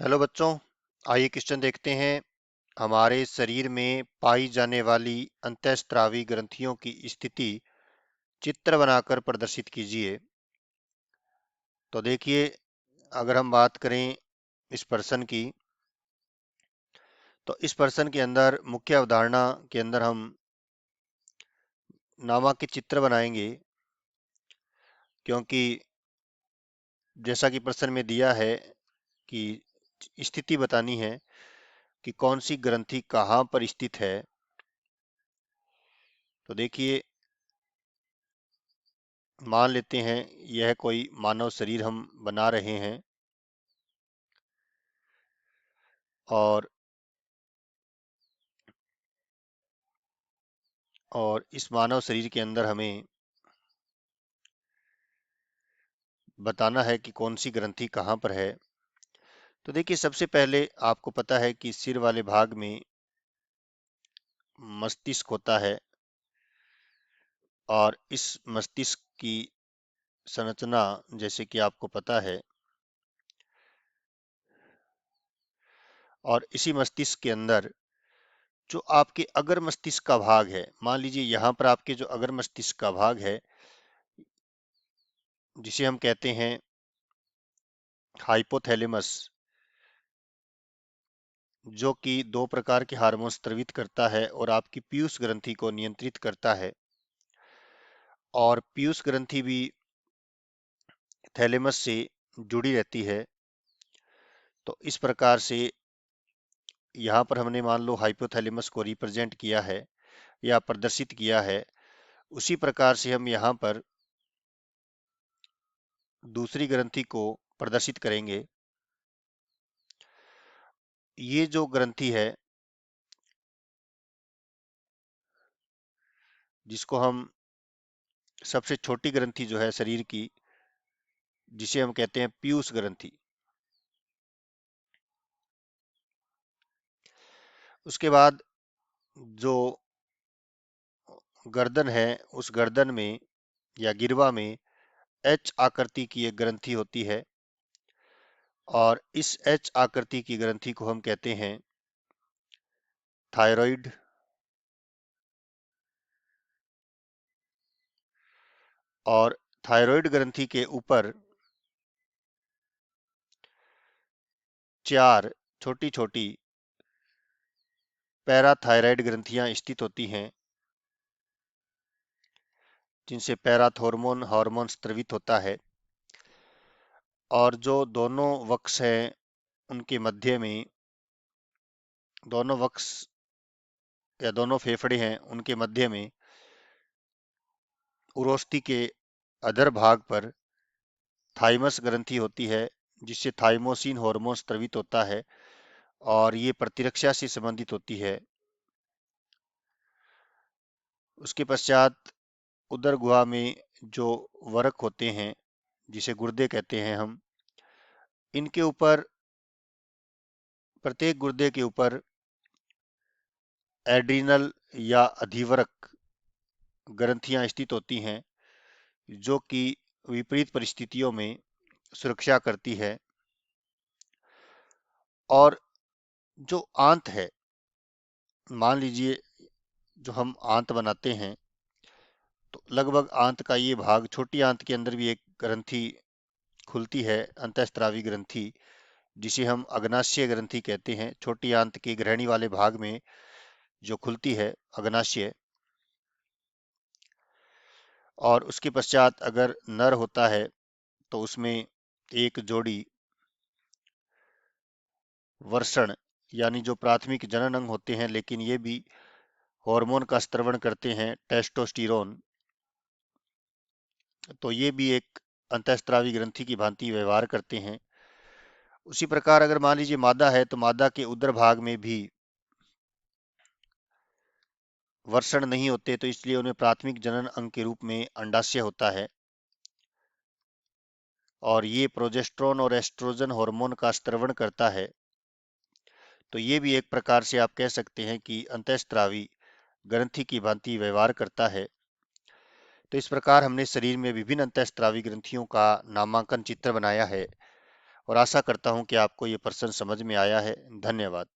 Hello बच्चों। आइए question देखते हैं। हमारे शरीर में पाई जाने वाली अंतःस्रावी ग्रंथियों की स्थिति चित्र बनाकर प्रदर्शित कीजिए। तो देखिए, अगर हम बात करें इस पर्सन की, तो इस पर्सन के अंदर मुख्य अवधारणा के अंदर हम नामक के चित्र बनाएंगे, क्योंकि जैसा कि प्रश्न में दिया है कि स्थिति बतानी है कि कौन सी ग्रंथि कहाँ पर स्थित है। तो देखिए, मान लेते हैं यह कोई मानव शरीर हम बना रहे हैं, और इस मानव शरीर के अंदर हमें बताना है कि कौन सी ग्रंथि कहाँ पर है। तो देखिए, सबसे पहले आपको पता है कि सिर वाले भाग में मस्तिष्क होता है, और इस मस्तिष्क की संरचना जैसे कि आपको पता है, और इसी मस्तिष्क के अंदर जो आपके अगर मस्तिष्क का भाग है, मान लीजिए यहाँ पर आपके जो अगर मस्तिष्क का भाग है, जिसे हम कहते हैं हाइपोथैलेमस, जो कि दो प्रकार के हार्मोन स्रावित करता है और आपकी पीयूष ग्रंथि को नियंत्रित करता है। और पीयूष ग्रंथि भी थैलेमस से जुड़ी रहती है। तो इस प्रकार से यहाँ पर हमने मान लो हाइपोथैलेमस को रिप्रेजेंट किया है या प्रदर्शित किया है। उसी प्रकार से हम यहाँ पर दूसरी ग्रंथि को प्रदर्शित करेंगे। ये जो ग्रंथि है, जिसको हम सबसे छोटी ग्रंथि जो है शरीर की, जिसे हम कहते हैं पीयूष ग्रंथि। उसके बाद जो गर्दन है, उस गर्दन में या गिरवा में एच आकृति की एक ग्रंथि होती है, और इस एच आकृति की ग्रंथि को हम कहते हैं थायराइड। और थायराइड ग्रंथि के ऊपर चार छोटी छोटी पैराथायराइड ग्रंथियां स्थित होती हैं, जिनसे पैराथॉर्मोन हार्मोन स्रावित होता है। और जो दोनों वक्ष हैं, उनके मध्य में, दोनों वक्ष या दोनों फेफड़े हैं, उनके मध्य में उरोस्थि के अधर भाग पर थाइमस ग्रंथि होती है, जिससे थाइमोसिन हार्मोन स्रावित होता है, और ये प्रतिरक्षा से संबंधित होती है। उसके पश्चात उदर गुहा में जो वरक होते हैं, जिसे गुर्दे कहते हैं हम, इनके ऊपर, प्रत्येक गुर्दे के ऊपर एड्रिनल या अधिवरक ग्रंथियां स्थित होती हैं, जो कि विपरीत परिस्थितियों में सुरक्षा करती है। और जो आंत है, मान लीजिए जो हम आंत बनाते हैं, तो लगभग आंत का ये भाग, छोटी आंत के अंदर भी एक ग्रंथि खुलती है, अंतःस्रावी ग्रंथि, जिसे हम अग्नाशय ग्रंथि कहते हैं। छोटी आंत के ग्रहणी वाले भाग में जो खुलती है, अग्नाशय। और उसके पश्चात अगर नर होता है, तो उसमें एक जोड़ी वर्षण, यानी जो प्राथमिक जनन अंग होते हैं, लेकिन ये भी हार्मोन का स्त्रवण करते हैं, टेस्टोस्टेरोन। तो ये भी एक अंतःस्रावी ग्रंथि की भांति व्यवहार करते हैं। उसी प्रकार अगर मान लीजिए मादा है, तो मादा के उदर भाग में भी वर्षण नहीं होते, तो इसलिए उन्हें प्राथमिक जनन अंग के रूप में अंडाशय होता है। और ये प्रोजेस्टेरोन और एस्ट्रोजन हार्मोन का स्त्रवण करता है। तो ये भी एक प्रकार से आप कह सकते हैं कि अंतःस्रावी ग्रंथि की भांति व्यवहार करता है। तो इस प्रकार हमने शरीर में विभिन्न अंतःस्रावी ग्रंथियों का नामांकन चित्र बनाया है, और आशा करता हूँ कि आपको ये प्रश्न समझ में आया है। धन्यवाद।